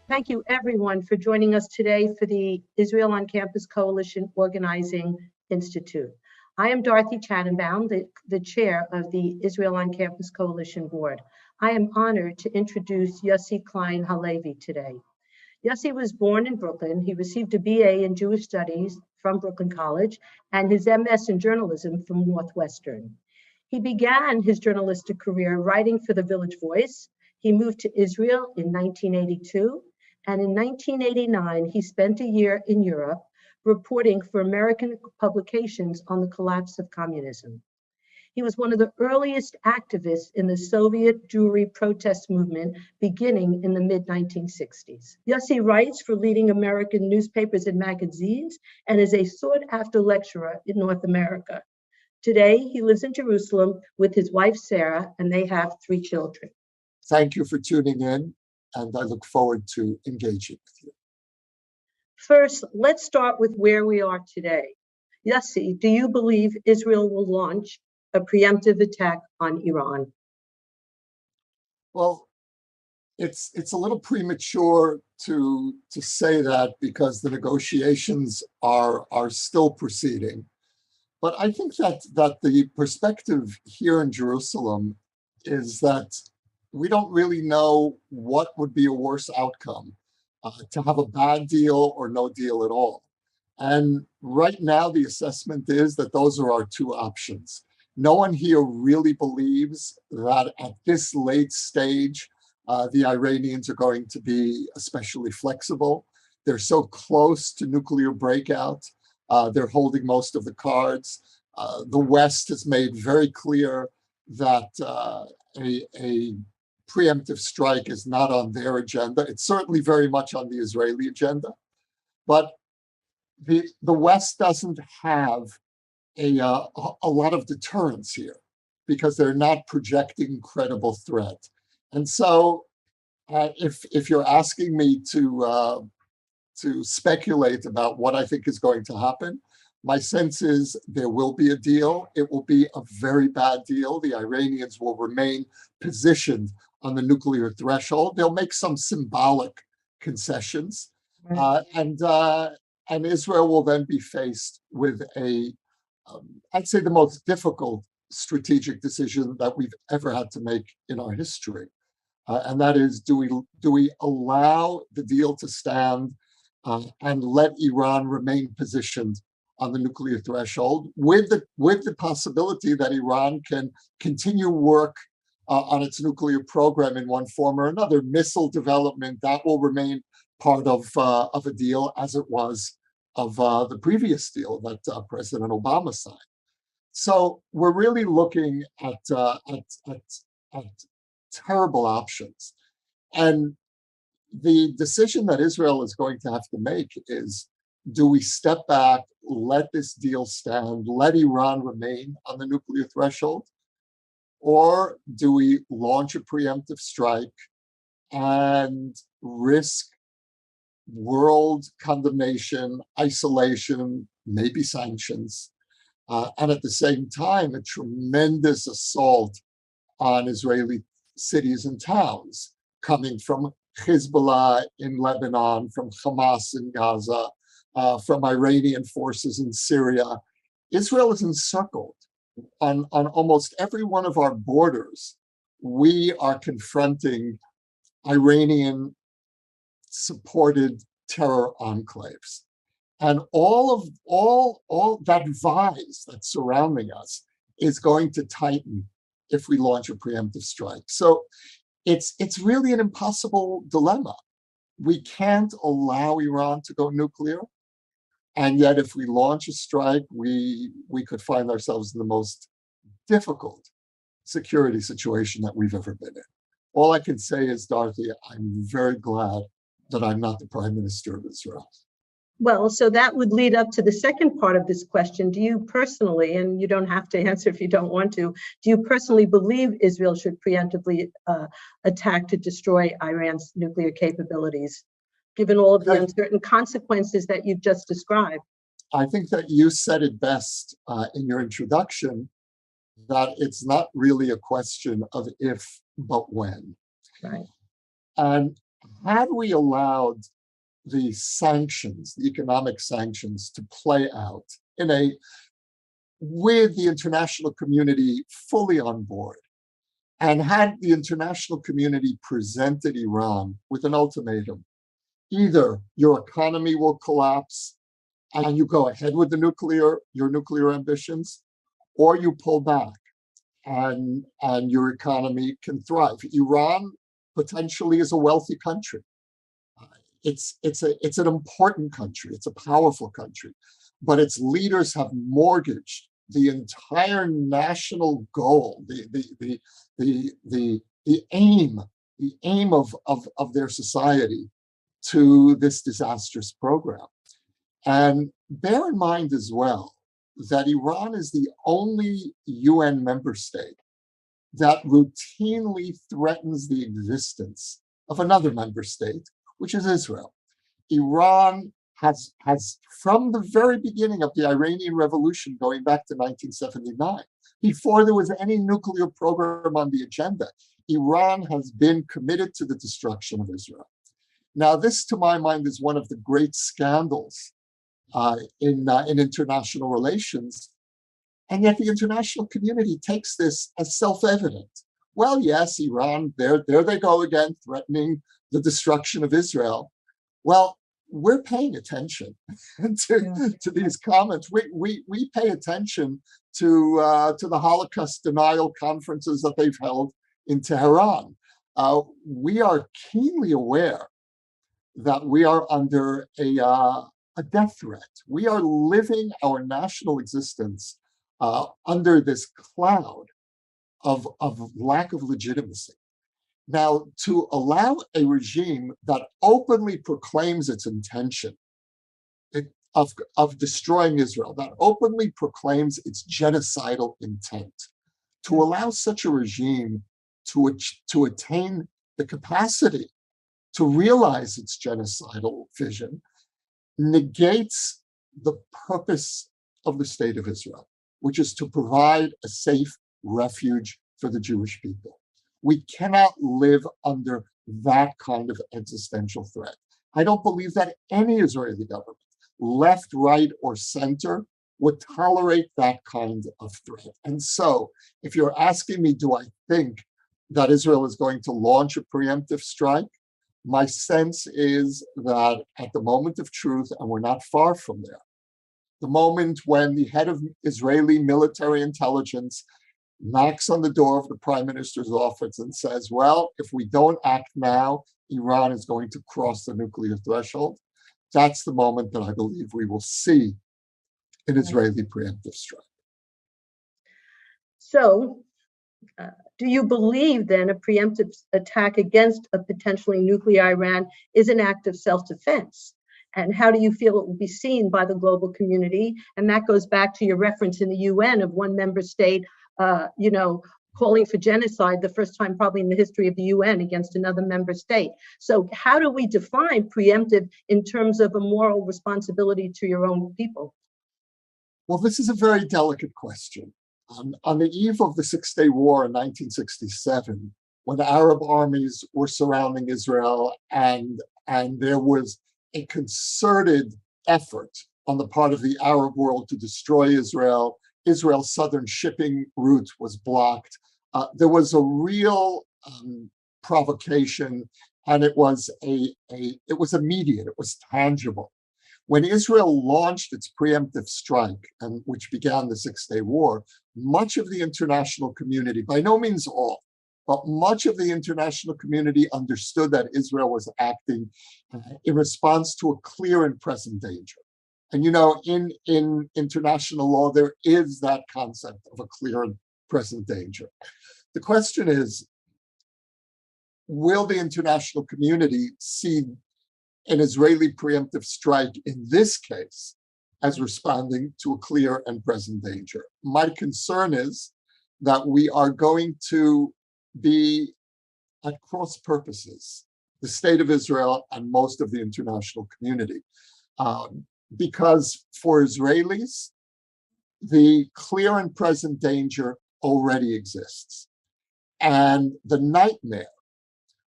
Thank you, everyone, for joining us today for the Israel on Campus Coalition Organizing Institute. I am Dorothy Tananbaum, the chair of the Israel on Campus Coalition Board. I am honored to introduce Yossi Klein Halevi today. Yossi was born in Brooklyn. He received a BA in Jewish Studies from Brooklyn College and his MS in journalism from Northwestern. He began his journalistic career writing for the Village Voice. He moved to Israel in 1982, and in 1989, he spent a year in Europe reporting for American publications on the collapse of communism. He was one of the earliest activists in the Soviet Jewry protest movement beginning in the mid-1960s. Yossi writes for leading American newspapers and magazines and is a sought-after lecturer in North America. Today, he lives in Jerusalem with his wife, Sarah, and they have 3 children. Thank you for tuning in, and I look forward to engaging with you. First, let's start with where we are today. Yossi, do you believe Israel will launch a preemptive attack on Iran? Well, it's a little premature to say that because the negotiations are still proceeding. But I think that the perspective here in Jerusalem is that we don't really know what would be a worse outcome, to have a bad deal or no deal at all. And right now, the assessment is that those are our 2 options. No one here really believes that at this late stage, the Iranians are going to be especially flexible. They're so close to nuclear breakout. They're holding most of the cards. The West has made very clear that a preemptive strike is not on their agenda. It's certainly very much on the Israeli agenda. But the West doesn't have a lot of deterrence here because they're not projecting credible threat. And so if you're asking me to speculate about what I think is going to happen, my sense is there will be a deal. It will be a very bad deal. The Iranians will remain positioned on the nuclear threshold. They'll make some symbolic concessions. And Israel will then be faced with I'd say the most difficult strategic decision that we've ever had to make in our history. And that is, do we allow the deal to stand and let Iran remain positioned on the nuclear threshold with the possibility that Iran can continue work on its nuclear program in one form or another? Missile development, that will remain part of a deal as it was of the previous deal that President Obama signed. So we're really looking at terrible options. And the decision that Israel is going to have to make is, do we step back, let this deal stand, let Iran remain on the nuclear threshold? Or do we launch a preemptive strike and risk world condemnation, isolation, maybe sanctions, and at the same time, a tremendous assault on Israeli cities and towns coming from Hezbollah in Lebanon, from Hamas in Gaza, from Iranian forces in Syria? Israel is encircled. On almost every one of our borders, we are confronting Iranian supported terror enclaves. And all that vise that's surrounding us is going to tighten if we launch a preemptive strike. So it's really an impossible dilemma. We can't allow Iran to go nuclear. And yet, if we launch a strike, we could find ourselves in the most difficult security situation that we've ever been in. All I can say is, Dorothy, I'm very glad that I'm not the Prime Minister of Israel. Well, so that would lead up to the second part of this question. Do you personally, and you don't have to answer if you don't want to, do you personally believe Israel should preemptively attack to destroy Iran's nuclear capabilities, given all of the uncertain consequences that you've just described? I think that you said it best in your introduction, that it's not really a question of if, but when. Right. And had we allowed the sanctions, the economic sanctions, to play out with the international community fully on board, and had the international community presented Iran with an ultimatum: either your economy will collapse and you go ahead with your nuclear ambitions, or you pull back and your economy can thrive. Iran potentially is a wealthy country. It's an important country. It's a powerful country, but its leaders have mortgaged the entire national goal, the aim of their society to this disastrous program. And bear in mind as well that Iran is the only UN member state that routinely threatens the existence of another member state, which is Israel. Iran has from the very beginning of the Iranian Revolution, going back to 1979, before there was any nuclear program on the agenda, Iran has been committed to the destruction of Israel. Now, this, to my mind, is one of the great scandals in international relations, and yet the international community takes this as self-evident. Well, yes, Iran, there they go again, threatening the destruction of Israel. Well, we're paying attention to these comments. We pay attention to the Holocaust denial conferences that they've held in Tehran. We are keenly aware that we are under a death threat. We are living our national existence under this cloud of lack of legitimacy. Now, to allow a regime that openly proclaims its intention of destroying Israel, that openly proclaims its genocidal intent, to allow such a regime to attain the capacity to realize its genocidal vision negates the purpose of the state of Israel, which is to provide a safe refuge for the Jewish people. We cannot live under that kind of existential threat. I don't believe that any Israeli government, left, right, or center, would tolerate that kind of threat. And so, if you're asking me, do I think that Israel is going to launch a preemptive strike? My sense is that at the moment of truth, and we're not far from there, the moment when the head of Israeli military intelligence knocks on the door of the prime minister's office and says, well, if we don't act now, Iran is going to cross the nuclear threshold, that's the moment that I believe we will see an Israeli preemptive strike. So, do you believe then a preemptive attack against a potentially nuclear Iran is an act of self-defense? And how do you feel it will be seen by the global community? And that goes back to your reference in the UN of one member state, calling for genocide, the first time probably in the history of the UN against another member state. So how do we define preemptive in terms of a moral responsibility to your own people? Well, this is a very delicate question. On the eve of the Six-Day War in 1967, when Arab armies were surrounding Israel and there was a concerted effort on the part of the Arab world to destroy Israel, Israel's southern shipping route was blocked. There was a real provocation, and it was immediate, it was tangible. When Israel launched its preemptive strike, which began the Six-Day War, much of the international community, by no means all, but much of the international community understood that Israel was acting in response to a clear and present danger. And in international law, there is that concept of a clear and present danger. The question is, will the international community see an Israeli preemptive strike in this case as responding to a clear and present danger? My concern is that we are going to be at cross purposes, the state of Israel and most of the international community. Because for Israelis, the clear and present danger already exists. And the nightmare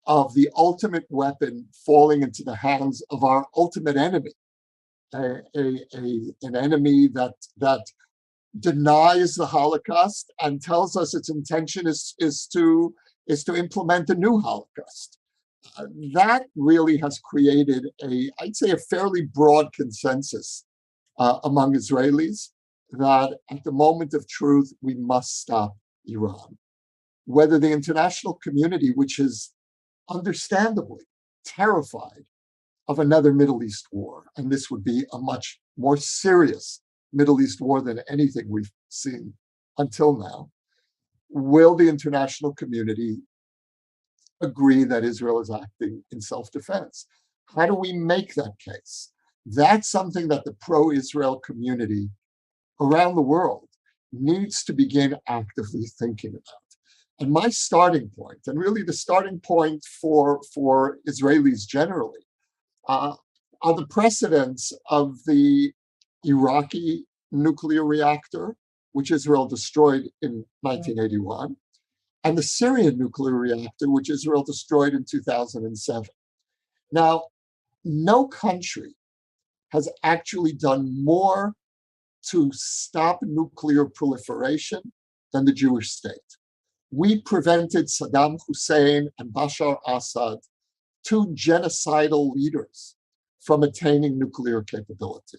of the ultimate weapon falling into the hands of our ultimate enemy, an enemy that denies the Holocaust and tells us its intention is to implement a new Holocaust. That really has created I'd say, a fairly broad consensus among Israelis that at the moment of truth, we must stop Iran. Whether the international community, which is understandably terrified of another Middle East war, and this would be a much more serious Middle East war than anything we've seen until now, will the international community agree that Israel is acting in self-defense? How do we make that case? That's something that the pro-Israel community around the world needs to begin actively thinking about. And my starting point, and really the starting point for Israelis generally, are the precedents of the Iraqi nuclear reactor, which Israel destroyed in 1981, and the Syrian nuclear reactor, which Israel destroyed in 2007. Now, no country has actually done more to stop nuclear proliferation than the Jewish state. We prevented Saddam Hussein and Bashar Assad, two genocidal leaders, from attaining nuclear capability.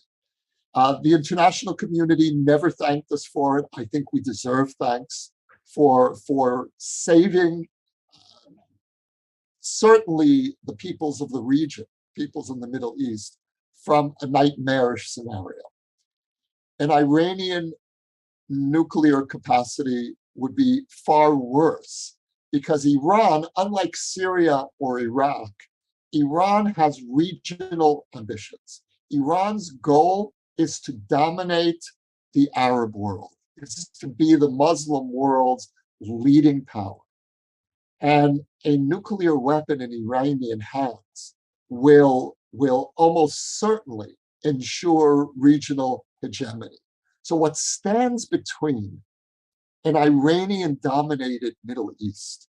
The international community never thanked us for it. I think we deserve thanks for saving certainly the peoples of the region, peoples in the Middle East, from a nightmarish scenario. An Iranian nuclear capacity would be far worse because Iran, unlike Syria or Iraq, Iran has regional ambitions. Iran's goal is to dominate the Arab world. It's to be the Muslim world's leading power. And a nuclear weapon in Iranian hands will almost certainly ensure regional hegemony. So what stands between an Iranian-dominated Middle East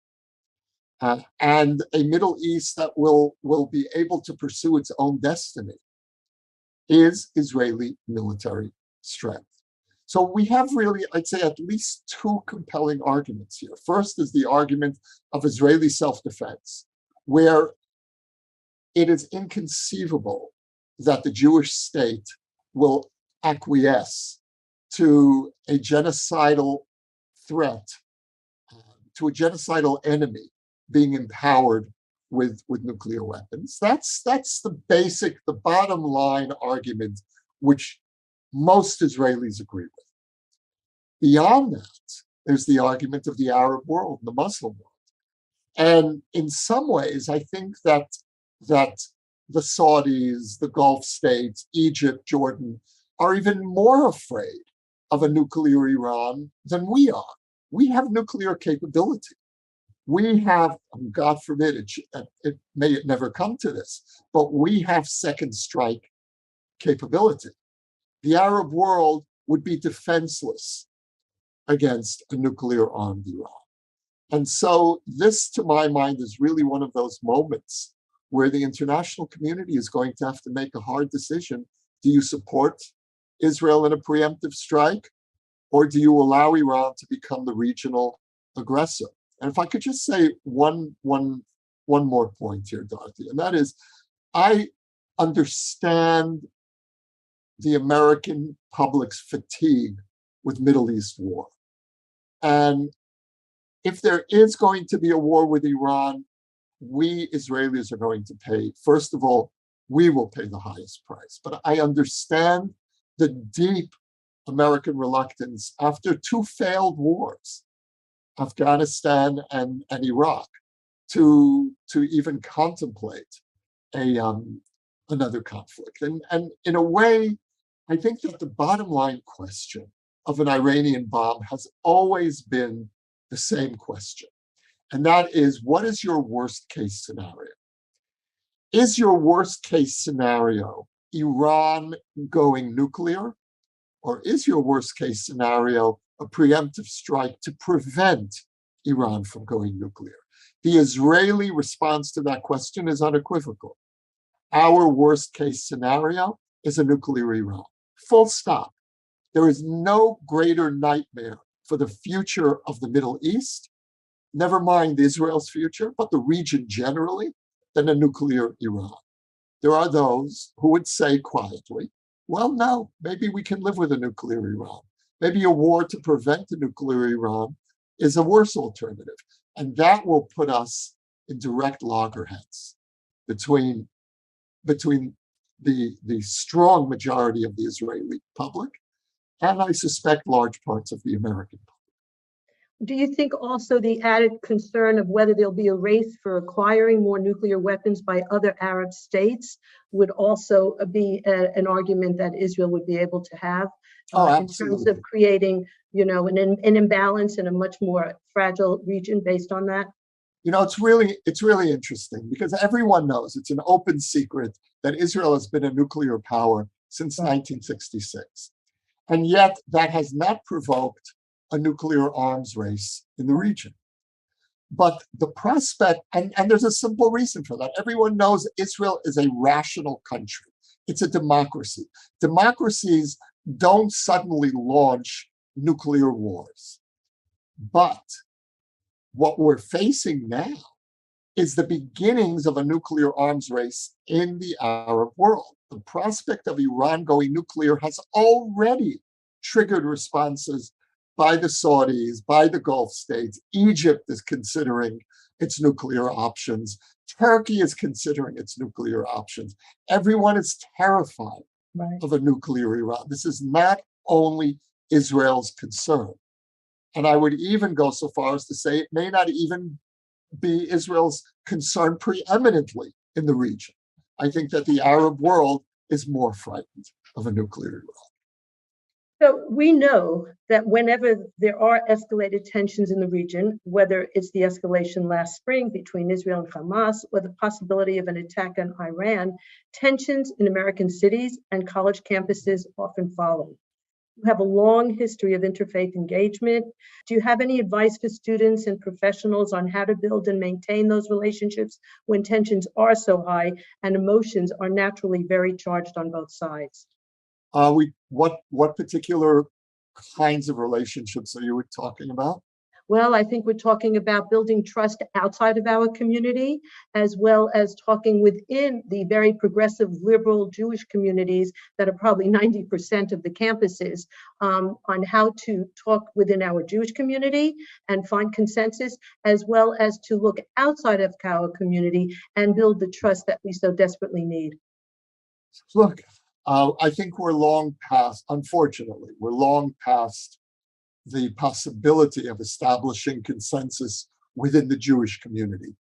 and a Middle East that will be able to pursue its own destiny is Israeli military strength. So we have really, I'd say, at least two compelling arguments here. First is the argument of Israeli self-defense, where it is inconceivable that the Jewish state will acquiesce to a genocidal threat, to a genocidal enemy being empowered with nuclear weapons. That's the bottom line argument, which most Israelis agree with. Beyond that, there's the argument of the Arab world, the Muslim world. And in some ways, I think that the Saudis, the Gulf states, Egypt, Jordan, are even more afraid of a nuclear Iran than we are. We have nuclear capability. We have, God forbid, it may never come to this, but we have second strike capability. The Arab world would be defenseless against a nuclear-armed Iran. And so this, to my mind, is really one of those moments where the international community is going to have to make a hard decision. Do you support Israel in a preemptive strike, or do you allow Iran to become the regional aggressor? And if I could just say one more point here, Dorothy, and that is, I understand the American public's fatigue with Middle East war. And if there is going to be a war with Iran, we Israelis are going to pay. First of all, we will pay the highest price. But I understand the deep American reluctance after two failed wars, Afghanistan and Iraq, to even contemplate another conflict. And in a way, I think that the bottom line question of an Iranian bomb has always been the same question. And that is, what is your worst case scenario? Is your worst case scenario Iran going nuclear? Or is your worst case scenario a preemptive strike to prevent Iran from going nuclear? The Israeli response to that question is unequivocal. Our worst case scenario is a nuclear Iran. Full stop. There is no greater nightmare for the future of the Middle East, never mind Israel's future, but the region generally, than a nuclear Iran. There are those who would say quietly, well, no, maybe we can live with a nuclear Iran. Maybe a war to prevent a nuclear Iran is a worse alternative. And that will put us in direct loggerheads between the strong majority of the Israeli public and I suspect large parts of the American public. Do you think also the added concern of whether there'll be a race for acquiring more nuclear weapons by other Arab states would also be an argument that Israel would be able to have in terms of creating, an imbalance in a much more fragile region based on that? It's really interesting because everyone knows it's an open secret that Israel has been a nuclear power since 1966. And yet that has not provoked a nuclear arms race in the region. But the prospect, and there's a simple reason for that. Everyone knows Israel is a rational country. It's a democracy. Democracies don't suddenly launch nuclear wars. But what we're facing now is the beginnings of a nuclear arms race in the Arab world. The prospect of Iran going nuclear has already triggered responses by the Saudis, by the Gulf states. Egypt is considering its nuclear options. Turkey is considering its nuclear options. Everyone is terrified of a nuclear Iran. This is not only Israel's concern. And I would even go so far as to say it may not even be Israel's concern preeminently in the region. I think that the Arab world is more frightened of a nuclear Iran. So we know that whenever there are escalated tensions in the region, whether it's the escalation last spring between Israel and Hamas or the possibility of an attack on Iran, tensions in American cities and college campuses often follow. You have a long history of interfaith engagement. Do you have any advice for students and professionals on how to build and maintain those relationships when tensions are so high and emotions are naturally very charged on both sides? What particular kinds of relationships are you talking about? Well, I think we're talking about building trust outside of our community, as well as talking within the very progressive liberal Jewish communities that are probably 90% of the campuses, on how to talk within our Jewish community and find consensus, as well as to look outside of our community and build the trust that we so desperately need. Look, I think we're long past, unfortunately, the possibility of establishing consensus within the Jewish community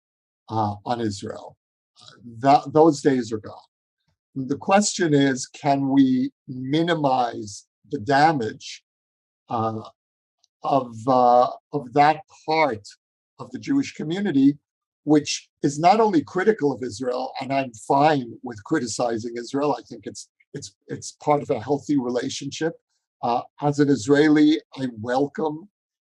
on Israel. Those days are gone. The question is, can we minimize the damage of that part of the Jewish community, which is not only critical of Israel, and I'm fine with criticizing Israel. I think it's part of a healthy relationship. As an Israeli, I welcome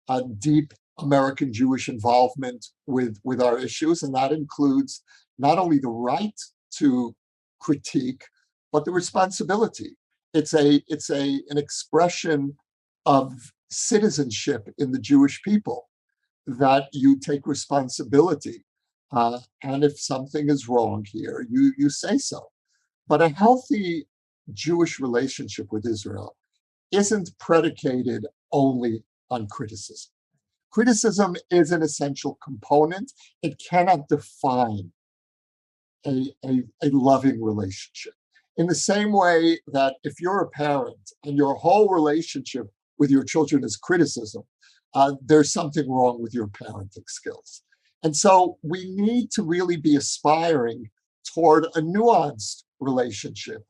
a deep American Jewish involvement with our issues, and that includes not only the right to critique, but the responsibility. It's an expression of citizenship in the Jewish people that you take responsibility, and if something is wrong here, you say so. But a healthy Jewish relationship with Israel isn't predicated only on criticism. Criticism is an essential component. It cannot define a loving relationship. In the same way that if you're a parent and your whole relationship with your children is criticism, there's something wrong with your parenting skills. And so we need to really be aspiring toward a nuanced relationship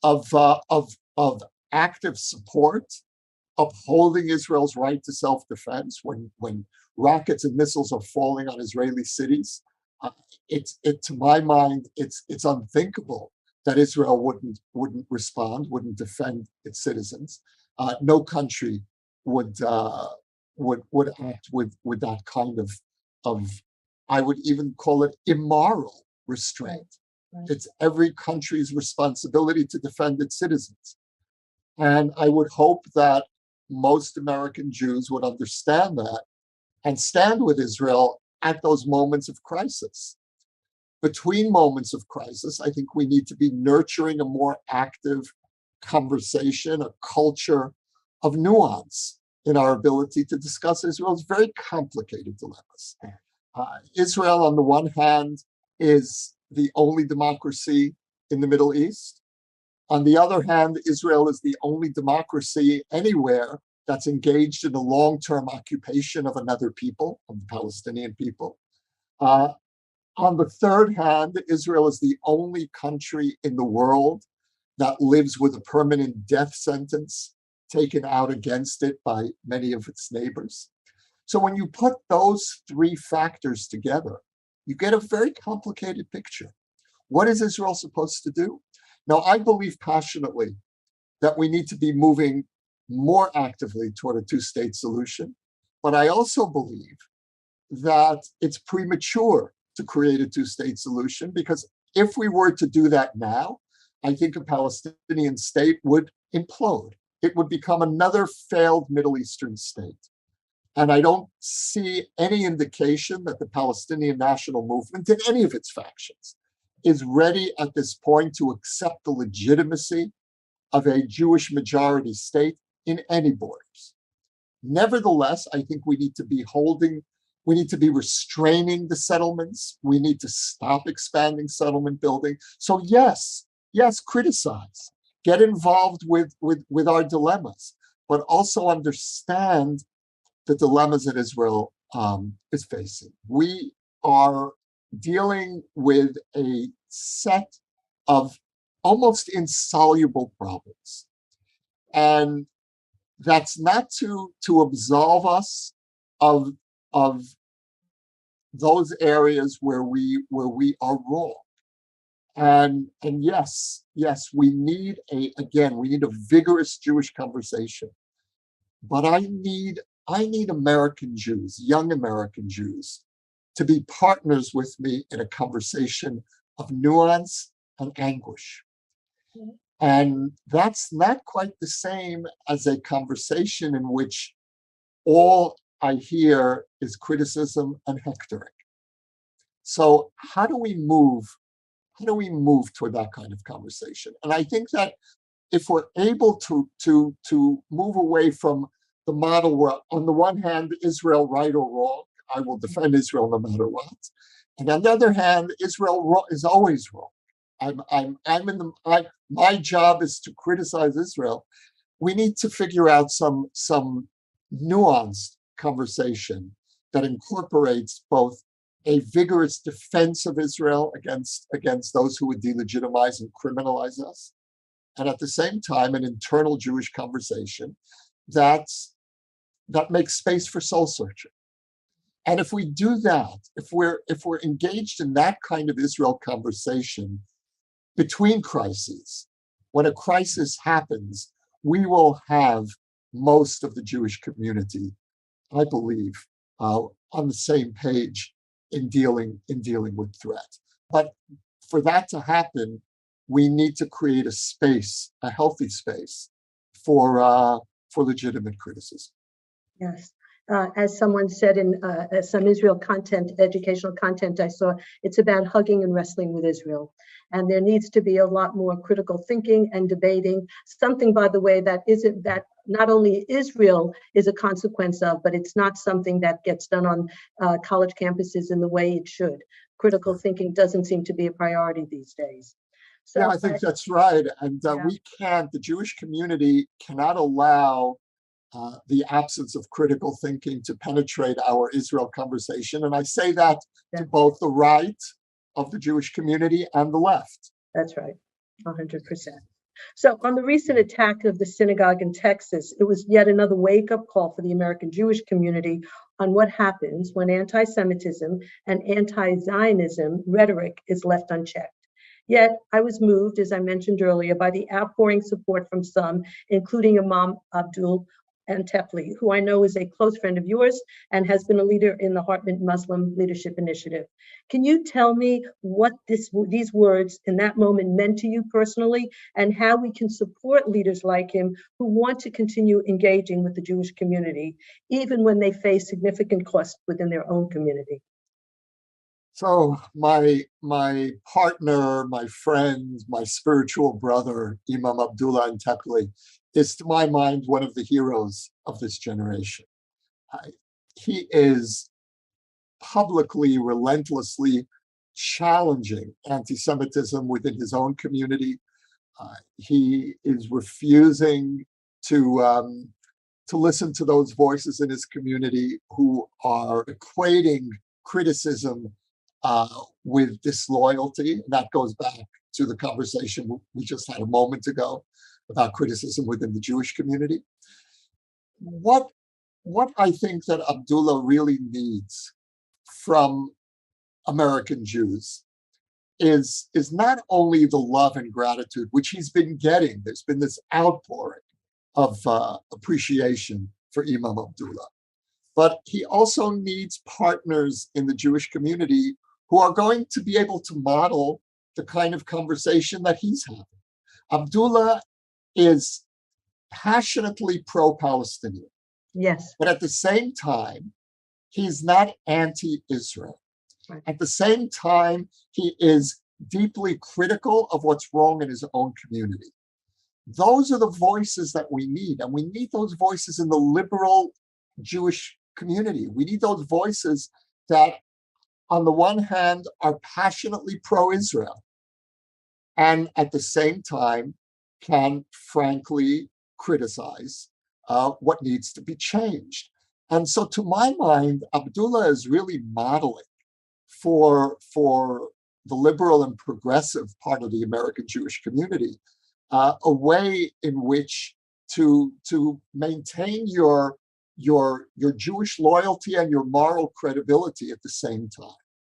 of active support, upholding Israel's right to self-defense when rockets and missiles are falling on Israeli cities. To my mind, it's unthinkable that Israel wouldn't respond, wouldn't defend its citizens. No country would act with that kind of I would even call it immoral restraint. Right. It's every country's responsibility to defend its citizens. And I would hope that most American Jews would understand that and stand with Israel at those moments of crisis. Between moments of crisis, I think we need to be nurturing a more active conversation, a culture of nuance in our ability to discuss Israel's very complicated dilemmas. Israel, on the one hand, is the only democracy in the Middle East. On the other hand, Israel is the only democracy anywhere that's engaged in a long-term occupation of another people, of the Palestinian people. On the third hand, Israel is the only country in the world that lives with a permanent death sentence taken out against it by many of its neighbors. So when you put those three factors together, you get a very complicated picture. What is Israel supposed to do? Now, I believe passionately that we need to be moving more actively toward a two-state solution, but I also believe that it's premature to create a two-state solution, because if we were to do that now, I think a Palestinian state would implode. It would become another failed Middle Eastern state. And I don't see any indication that the Palestinian national movement in any of its factions is ready at this point to accept the legitimacy of a Jewish majority state in any borders. Nevertheless, I think we need to be restraining the settlements. We need to stop expanding settlement building. So yes, criticize, get involved with our dilemmas, but also understand the dilemmas that Israel is facing. We are dealing with a set of almost insoluble problems. And that's not to absolve us of those areas where we are wrong. And yes, we need a vigorous Jewish conversation. But I need American Jews, young American Jews, to be partners with me in a conversation of nuance and anguish. Mm-hmm. And that's not quite the same as a conversation in which all I hear is criticism and hectoring. So how do we move toward that kind of conversation? And I think that if we're able to move away from the model where, on the one hand, Israel right or wrong, I will defend Israel no matter what, and on the other hand, Israel is always wrong. My job is to criticize Israel. We need to figure out some nuanced conversation that incorporates both a vigorous defense of Israel against those who would delegitimize and criminalize us, and at the same time, an internal Jewish conversation that makes space for soul searching. And if we do that, if we're engaged in that kind of Israel conversation between crises, when a crisis happens, we will have most of the Jewish community, I believe, on the same page in dealing with threat. But for that to happen, we need to create a space, a healthy space, for legitimate criticism. Yes. As someone said in some Israel content, educational content I saw, it's about hugging and wrestling with Israel. And there needs to be a lot more critical thinking and debating, something, by the way, that not only Israel is a consequence of, but it's not something that gets done on college campuses in the way it should. Critical thinking doesn't seem to be a priority these days. So yeah, I think that's right. And the Jewish community cannot allow the absence of critical thinking to penetrate our Israel conversation. And I say that to both the right of the Jewish community and the left. That's right, 100%. So on the recent attack of the synagogue in Texas, it was yet another wake-up call for the American Jewish community on what happens when anti-Semitism and anti-Zionism rhetoric is left unchecked. Yet, I was moved, as I mentioned earlier, by the outpouring support from some, including Imam Abdul Antepli, who I know is a close friend of yours and has been a leader in the Hartman Muslim Leadership Initiative. Can you tell me what these words in that moment meant to you personally, and how we can support leaders like him who want to continue engaging with the Jewish community, even when they face significant costs within their own community? So my partner, my friend, my spiritual brother, Imam Abdullah Antepli, is to my mind one of the heroes of this generation. He is publicly, relentlessly challenging anti-Semitism within his own community. He is refusing to listen to those voices in his community who are equating criticism with disloyalty. And that goes back to the conversation we just had a moment ago about criticism within the Jewish community. What I think that Abdullah really needs from American Jews is not only the love and gratitude, which he's been getting. There's been this outpouring of appreciation for Imam Abdullah. But he also needs partners in the Jewish community who are going to be able to model the kind of conversation that he's having. Abdullah is passionately pro-Palestinian. Yes. But at the same time, he's not anti-Israel. Right. At the same time, he is deeply critical of what's wrong in his own community. Those are the voices that we need, and we need those voices in the liberal Jewish community. We need those voices that, on the one hand, are passionately pro-Israel, and at the same time can frankly criticize what needs to be changed. And so, to my mind, Abdullah is really modeling for the liberal and progressive part of the American Jewish community a way in which to maintain your Jewish loyalty and your moral credibility at the same time.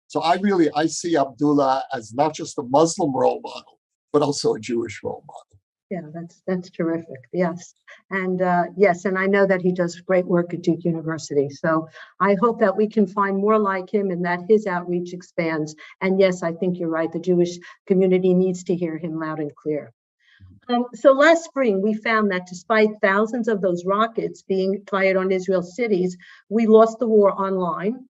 So I see Abdullah as not just a Muslim role model, but also a Jewish role model. Yeah, that's terrific. Yes. And yes, and I know that he does great work at Duke University. So I hope that we can find more like him and that his outreach expands. And yes, I think you're right. The Jewish community needs to hear him loud and clear. So last spring, we found that despite thousands of those rockets being fired on Israel's cities, we lost the war online,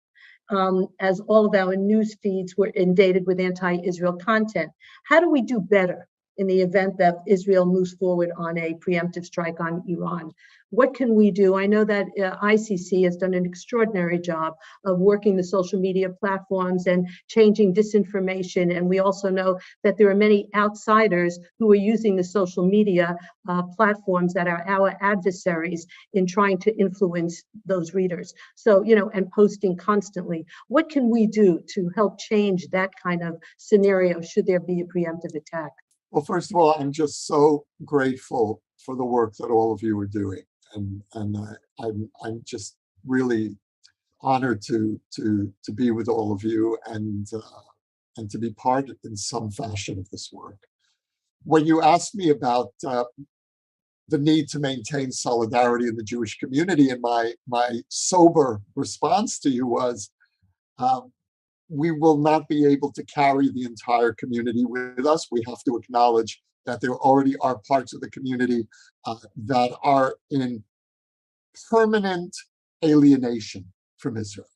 as all of our news feeds were inundated with anti-Israel content. How do we do better in the event that Israel moves forward on a preemptive strike on Iran? What can we do? I know that ICC has done an extraordinary job of working the social media platforms and changing disinformation. And we also know that there are many outsiders who are using the social media platforms that are our adversaries in trying to influence those readers. So, and posting constantly. What can we do to help change that kind of scenario should there be a preemptive attack? Well, first of all, I'm just so grateful for the work that all of you are doing, and I'm just really honored to be with all of you and to be part in some fashion of this work. When you asked me about the need to maintain solidarity in the Jewish community, and my sober response to you was, we will not be able to carry the entire community with us. We have to acknowledge that there already are parts of the community that are in permanent alienation from Israel.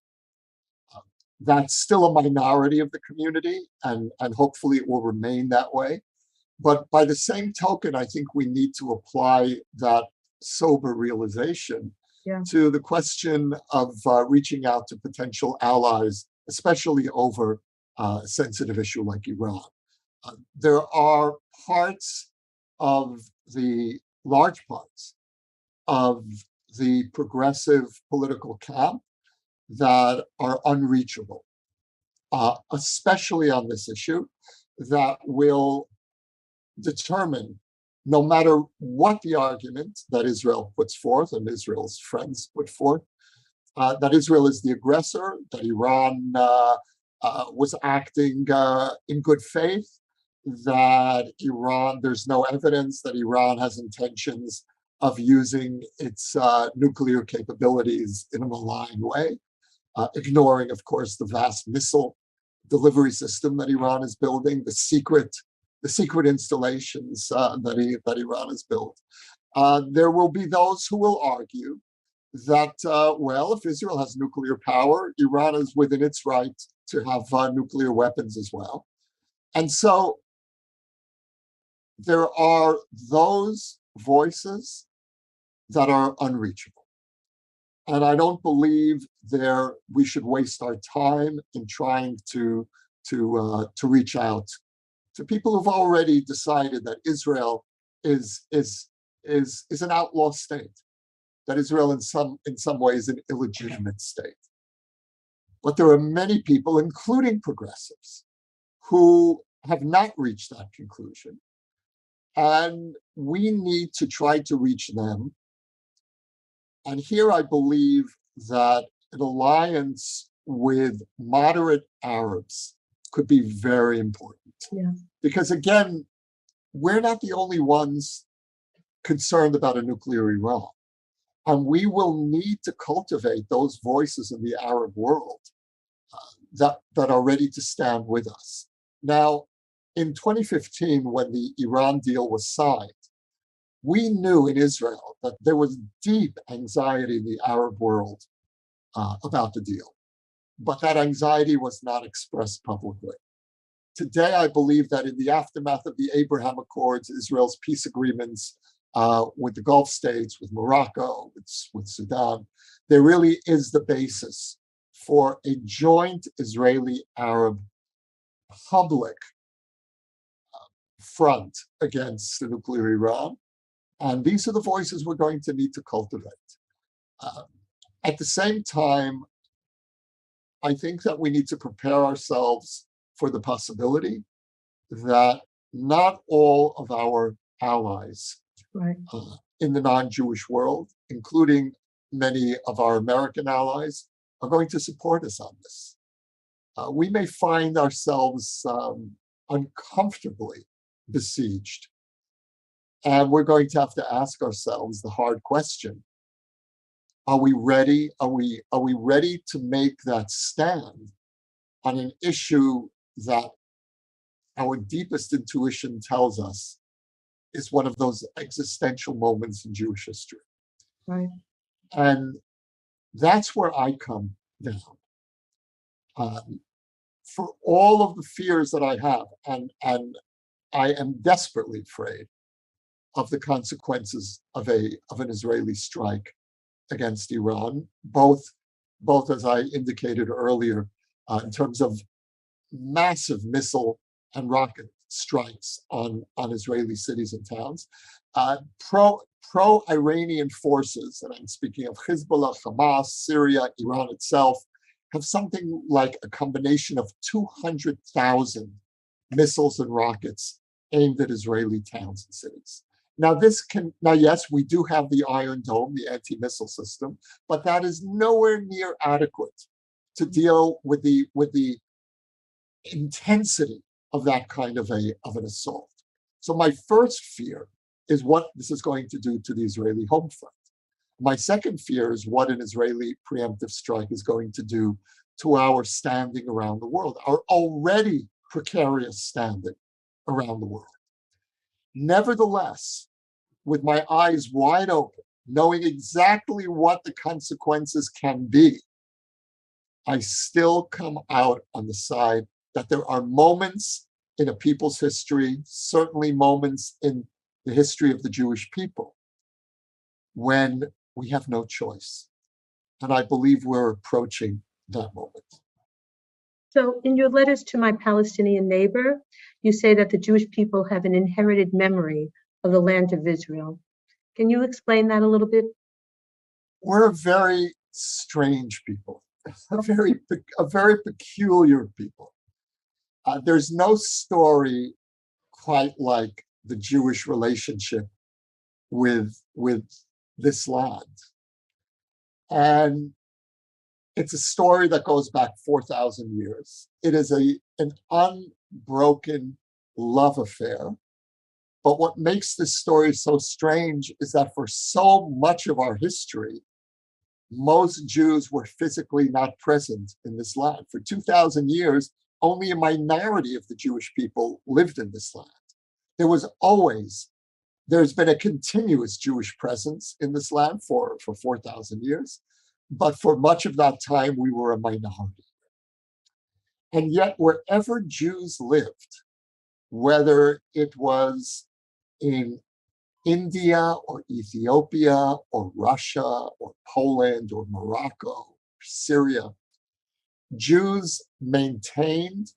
That's still a minority of the community, and hopefully it will remain that way. But by the same token, I think we need to apply that sober realization to the question of reaching out to potential allies, especially over a sensitive issue like Iran. There are large parts of the progressive political camp that are unreachable, especially on this issue, that will determine, no matter what the argument that Israel puts forth and Israel's friends put forth, that Israel is the aggressor, that Iran was acting in good faith, that there's no evidence that Iran has intentions of using its nuclear capabilities in a malign way, ignoring, of course, the vast missile delivery system that Iran is building, the secret installations that Iran has built. There will be those who will argue that, well, if Israel has nuclear power, Iran is within its right to have nuclear weapons as well. And so there are those voices that are unreachable. And I don't believe we should waste our time in trying to reach out to people who've already decided that Israel is an outlaw state, that Israel in some ways an illegitimate state. But there are many people, including progressives, who have not reached that conclusion. And we need to try to reach them. And here I believe that an alliance with moderate Arabs could be very important. Yeah. Because again, we're not the only ones concerned about a nuclear Iran. And we will need to cultivate those voices in the Arab world that are ready to stand with us. Now, in 2015, when the Iran deal was signed, we knew in Israel that there was deep anxiety in the Arab world about the deal, but that anxiety was not expressed publicly. Today, I believe that in the aftermath of the Abraham Accords, Israel's peace agreements with the Gulf states, with Morocco, with Sudan, there really is the basis for a joint Israeli-Arab public front against the nuclear Iran. And these are the voices we're going to need to cultivate. At the same time, I think that we need to prepare ourselves for the possibility that not all of our allies in the non-Jewish world, including many of our American allies, are going to support us on this. We may find ourselves uncomfortably besieged. And we're going to have to ask ourselves the hard question: are we ready? Are we ready to make that stand on an issue that our deepest intuition tells us is one of those existential moments in Jewish history? Right. And that's where I come down. For all of the fears that I have, and I am desperately afraid of the consequences of an Israeli strike against Iran, both as I indicated earlier, in terms of massive missile and rocket strikes on Israeli cities and towns. Pro-Iranian forces, and I'm speaking of Hezbollah, Hamas, Syria, Iran itself, have something like a combination of 200,000 missiles and rockets aimed at Israeli towns and cities. Now, yes, we do have the Iron Dome, the anti-missile system, but that is nowhere near adequate to deal with the intensity of that kind of an assault. So my first fear is what this is going to do to the Israeli home front. My second fear is what an Israeli preemptive strike is going to do to our standing around the world, our already precarious standing around the world. Nevertheless, with my eyes wide open, knowing exactly what the consequences can be, I still come out on the side that there are moments in a people's history, certainly moments in the history of the Jewish people, when we have no choice. And I believe we're approaching that moment. So in your letters to my Palestinian neighbor, you say that the Jewish people have an inherited memory of the land of Israel. Can you explain that a little bit? We're a very strange people, a very peculiar people. There's no story quite like the Jewish relationship with this land. And it's a story that goes back 4,000 years. It is an unbroken love affair But what makes this story so strange is that for so much of our history, most Jews were physically not present in this land. For 2,000 years, only a minority of the Jewish people lived in this land. There's been a continuous Jewish presence in this land for 4,000 years, but for much of that time, we were a minority. And yet, wherever Jews lived, whether it was in India or Ethiopia or Russia or Poland or Morocco or Syria, Jews maintained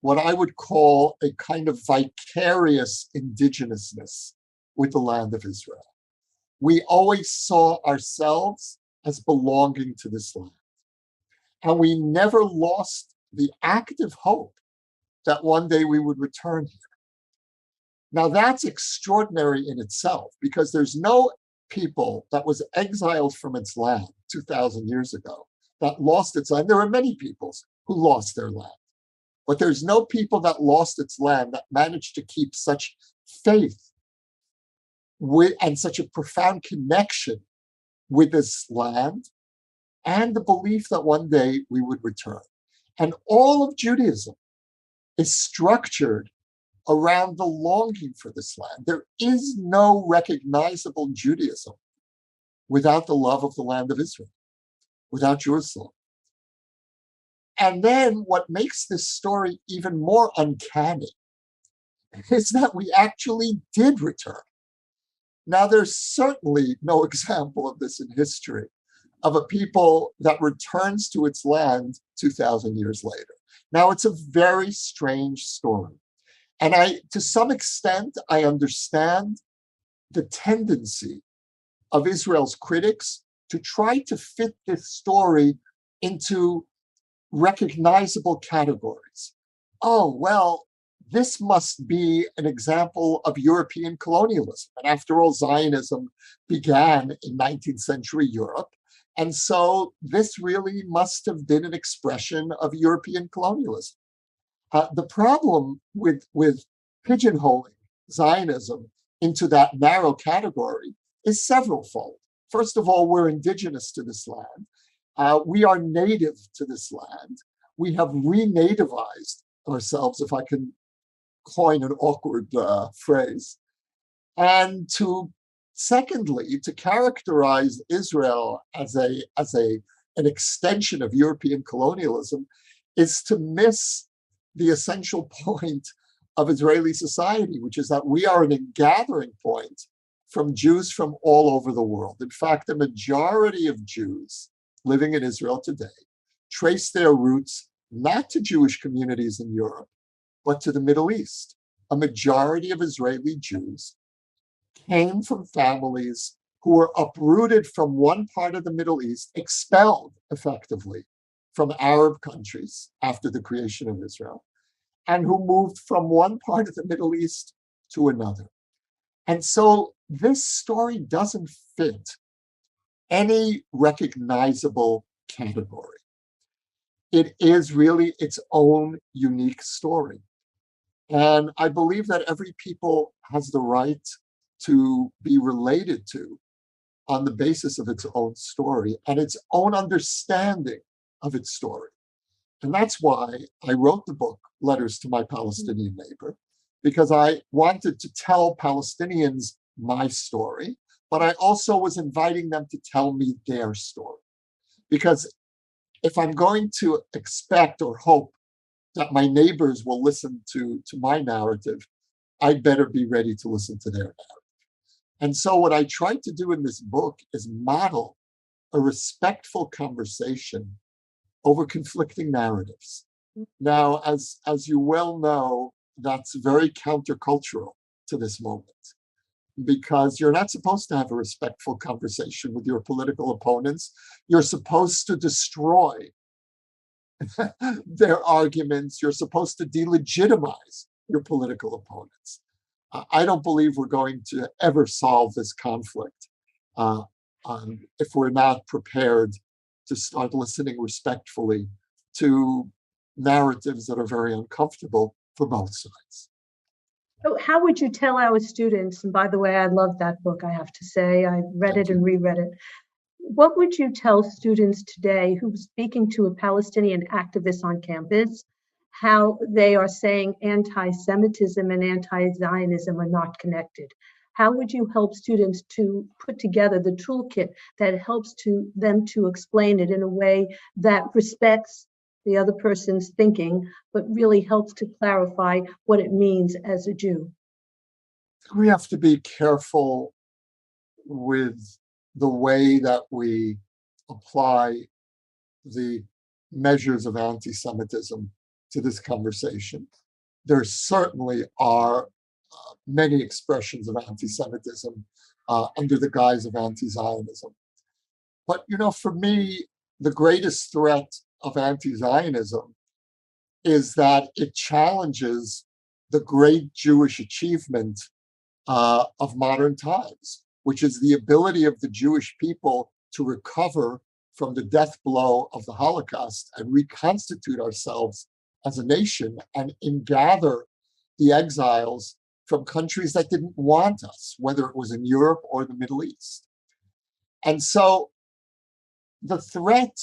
what I would call a kind of vicarious indigenousness with the land of Israel. We always saw ourselves as belonging to this land. And we never lost the active hope that one day we would return here. Now, that's extraordinary in itself, because there's no people that was exiled from its land 2,000 years ago that lost its land. There are many peoples who lost their land, but there's no people that lost its land that managed to keep such faith with, and such a profound connection with this land, and the belief that one day we would return. And all of Judaism is structured around the longing for this land. There is no recognizable Judaism without the love of the land of Israel, without Jerusalem. And then what makes this story even more uncanny is that we actually did return. Now, there's certainly no example of this in history, of a people that returns to its land 2,000 years later. Now, it's a very strange story. And to some extent, I understand the tendency of Israel's critics to try to fit this story into recognizable categories. Oh, well, this must be an example of European colonialism. And after all, Zionism began in 19th century Europe. And so this really must have been an expression of European colonialism. The problem with pigeonholing Zionism into that narrow category is severalfold. First of all, we're indigenous to this land. We are native to this land. We have renativized ourselves, if I can coin an awkward phrase. And secondly, to characterize Israel as an extension of European colonialism is to miss the essential point of Israeli society, which is that we are a gathering point from Jews from all over the world. In fact, the majority of Jews living in Israel today trace their roots not to Jewish communities in Europe, but to the Middle East. A majority of Israeli Jews came from families who were uprooted from one part of the Middle East, expelled effectively from Arab countries after the creation of Israel, and who moved from one part of the Middle East to another. And so this story doesn't fit any recognizable category. It is really its own unique story. And I believe that every people has the right to be related to on the basis of its own story and its own understanding of its story. And that's why I wrote the book, Letters to My Palestinian Neighbor, because I wanted to tell Palestinians my story, but I also was inviting them to tell me their story. Because if I'm going to expect or hope that my neighbors will listen to my narrative, I'd better be ready to listen to their narrative. And so what I tried to do in this book is model a respectful conversation over conflicting narratives. Now, as you well know, that's very countercultural to this moment, because you're not supposed to have a respectful conversation with your political opponents. You're supposed to destroy their arguments. You're supposed to delegitimize your political opponents. I don't believe we're going to ever solve this conflict if we're not prepared to start listening respectfully to narratives that are very uncomfortable for both sides. So how would you tell our students, and by the way, I love that book, I have to say, I read Thank it and you. reread it. What would you tell students today who's speaking to a Palestinian activist on campus, how they are saying anti-Semitism and anti-Zionism are not connected? How would you help students to put together the toolkit that helps them to explain it in a way that respects the other person's thinking, but really helps to clarify what it means as a Jew? We have to be careful with the way that we apply the measures of anti-Semitism to this conversation. There certainly are many expressions of anti-Semitism under the guise of anti-Zionism. But, for me, the greatest threat of anti-Zionism is that it challenges the great Jewish achievement of modern times, which is the ability of the Jewish people to recover from the death blow of the Holocaust and reconstitute ourselves as a nation and gather the exiles from countries that didn't want us, whether it was in Europe or the Middle East. And so the threat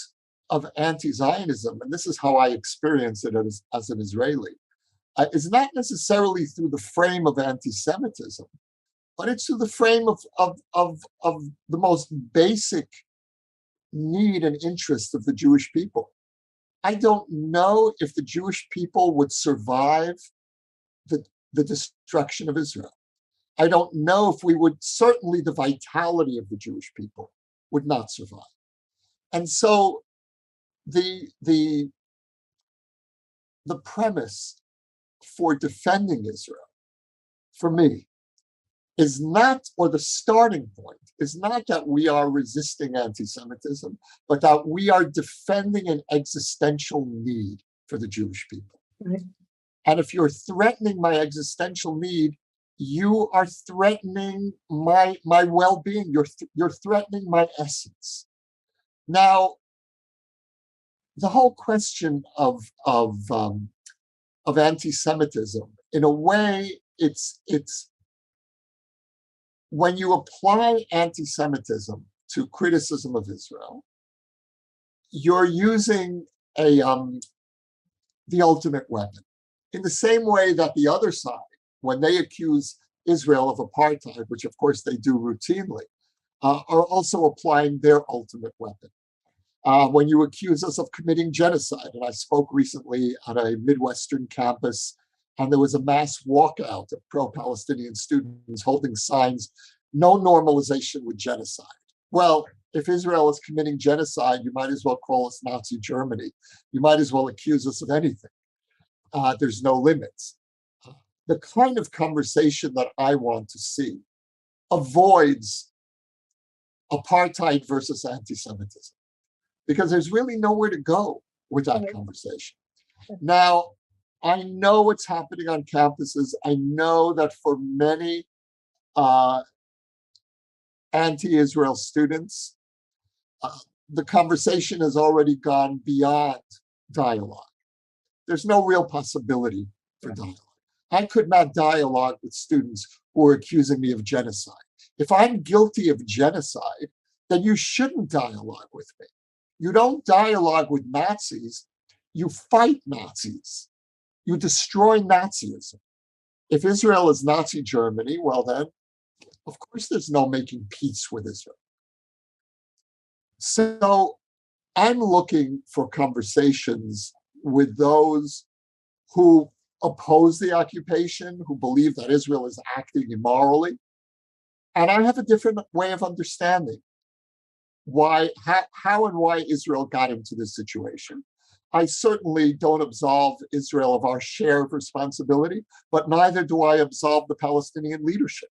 of anti-Zionism, and this is how I experience it as an Israeli, is not necessarily through the frame of anti-Semitism, but it's through the frame of the most basic need and interest of the Jewish people. I don't know if the Jewish people would survive the destruction of Israel. I don't know if we would, certainly the vitality of the Jewish people would not survive. And so the premise for defending Israel, for me, is not, or the starting point is not that we are resisting anti-Semitism, but that we are defending an existential need for the Jewish people. Right. And if you're threatening my existential need, you are threatening my well-being. You're threatening my essence. Now, the whole question of anti-Semitism, in a way, it's when you apply anti-Semitism to criticism of Israel, you're using the ultimate weapon. In the same way that the other side, when they accuse Israel of apartheid, which of course they do routinely, are also applying their ultimate weapon. When you accuse us of committing genocide, and I spoke recently at a Midwestern campus, and there was a mass walkout of pro-Palestinian students holding signs, no normalization with genocide. Well, if Israel is committing genocide, you might as well call us Nazi Germany. You might as well accuse us of anything. There's no limits. The kind of conversation that I want to see avoids apartheid versus anti-Semitism, because there's really nowhere to go with that conversation. Now, I know what's happening on campuses. I know that for many anti-Israel students, the conversation has already gone beyond dialogue. There's no real possibility for dialogue. I could not dialogue with students who are accusing me of genocide. If I'm guilty of genocide, then you shouldn't dialogue with me. You don't dialogue with Nazis, you fight Nazis. You destroy Nazism. If Israel is Nazi Germany, well then, of course there's no making peace with Israel. So I'm looking for conversations with those who oppose the occupation, who believe that Israel is acting immorally. And I have a different way of understanding how and why Israel got into this situation. I certainly don't absolve Israel of our share of responsibility, but neither do I absolve the Palestinian leadership.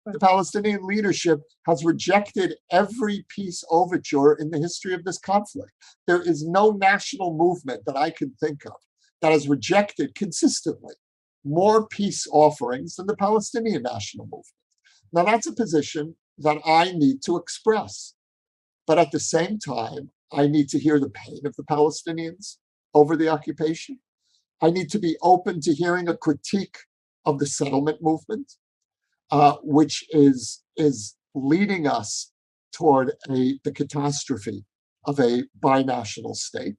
The Palestinian leadership has rejected every peace overture in the history of this conflict. There is no national movement that I can think of that has rejected consistently more peace offerings than the Palestinian national movement. Now, that's a position that I need to express. But at the same time, I need to hear the pain of the Palestinians over the occupation. I need to be open to hearing a critique of the settlement movement, which is leading us toward the catastrophe of a binational state.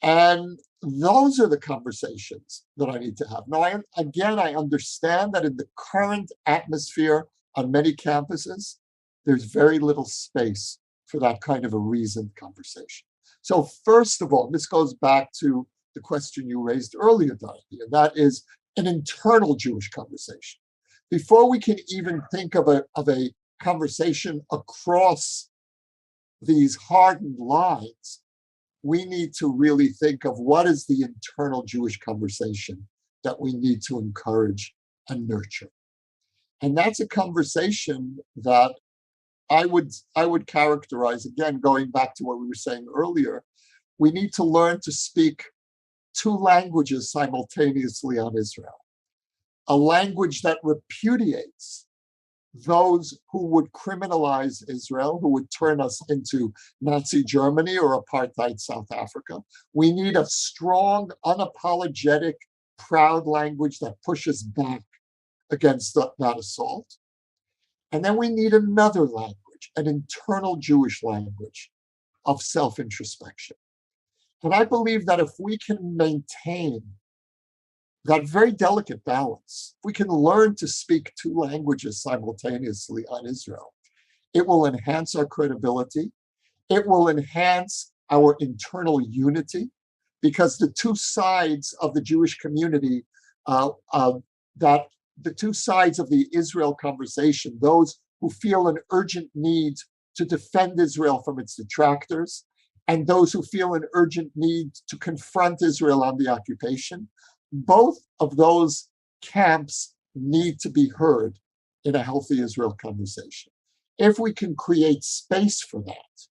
And those are the conversations that I need to have. Now, I understand that in the current atmosphere on many campuses, there's very little space for that kind of a reasoned conversation. So first of all, this goes back to the question you raised earlier, Dorothy, and that is an internal Jewish conversation. Before we can even think of a conversation across these hardened lines, we need to really think of what is the internal Jewish conversation that we need to encourage and nurture. And that's a conversation that I would characterize, again, going back to what we were saying earlier, we need to learn to speak two languages simultaneously on Israel. A language that repudiates those who would criminalize Israel, who would turn us into Nazi Germany or apartheid South Africa. We need a strong, unapologetic, proud language that pushes back against that assault. And then we need another language, an internal Jewish language of self-introspection. And I believe that if we can maintain that very delicate balance, if we can learn to speak two languages simultaneously on Israel, it will enhance our credibility. It will enhance our internal unity, because the two sides of the Jewish community, the two sides of the Israel conversation, those who feel an urgent need to defend Israel from its detractors, and those who feel an urgent need to confront Israel on the occupation, both of those camps need to be heard in a healthy Israel conversation. If we can create space for that,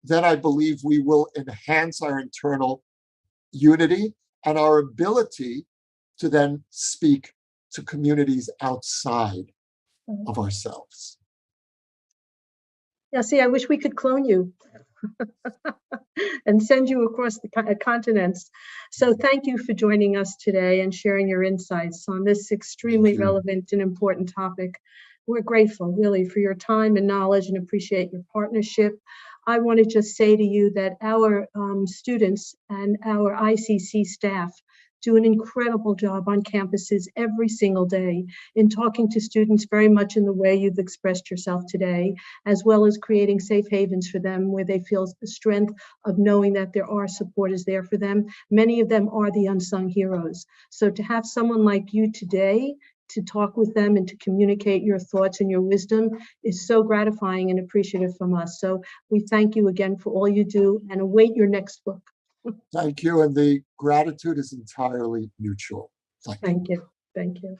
then I believe we will enhance our internal unity and our ability to then speak to communities outside of ourselves. Yossi, I wish we could clone you and send you across the continents. So thank you for joining us today and sharing your insights on this extremely relevant and important topic. We're grateful, really, for your time and knowledge and appreciate your partnership. I want to just say to you that our students and our ICC staff do an incredible job on campuses every single day in talking to students very much in the way you've expressed yourself today, as well as creating safe havens for them where they feel the strength of knowing that there are supporters there for them. Many of them are the unsung heroes. So to have someone like you today to talk with them and to communicate your thoughts and your wisdom is so gratifying and appreciative from us. So we thank you again for all you do and await your next book. Thank you. And the gratitude is entirely mutual. Thank you. Thank you. Thank you.